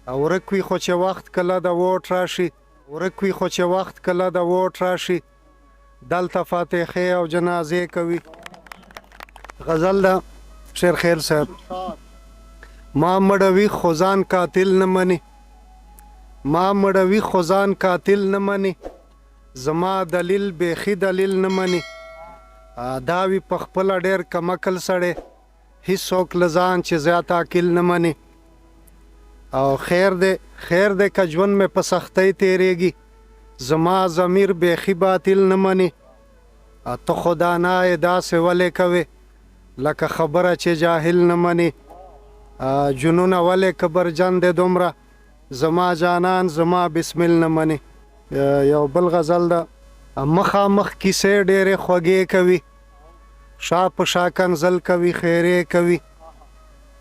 ورک وي خو چې وخت کله د ووټ راشي ورک وي خو چې وخت کله د ووټ راشي دلته فاتحې او جنازې کوي. غزل ده شیرخیل صاحب. ما مړوي خو ځان قاتل نه مني ما مړوي خو ځان قاتل نه مني زما دلیل بیخي دلیل نه مني دا وي په خپله ډېر کمعقل سړی هېڅوک له ځان چې زیات عاقل نه مني او خیر دی که ژوند مې په سختۍ تېرېږي زما ضمیر بیخي باطل نه مني ته خو دانا یې داسې ولې کوې لکه خبره چې جاهل نه مني جنونه ولې کبرجن دی دومره زما جانان زما بسمل نه مني. یو بل غزل ده مخامخ کیسې ډېرې خوږې کوي شا په شا کنځل کوي خیرې کوي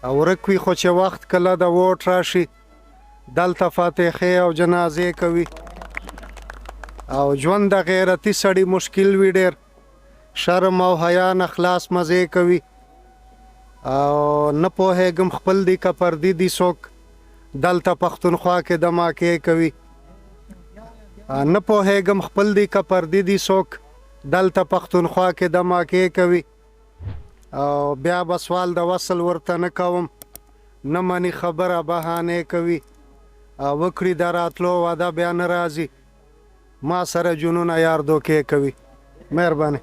ورک وي خو چې وخت کله د ووټ راشي دلته فاتحې او جنازې کوي او ژوند د غیرتي سړي مشکل وي ډېر شرم او حیا نه خلاص مزې کوي او نه پوهېږم خپل دي که پردي دي څوک دلته پښتونخوا کې دماکې کوي نه پوهېږم خپل دي که پردي دي څوک دلته پښتونخوا کې دماکې کوي او بیا به سوال د وصل ورته نه کوم نه مني خبره بهانې کوي وکړي د راتلو وعده بیا نه راځي ما سره جنونه یار دوکې کوي. مهرباني.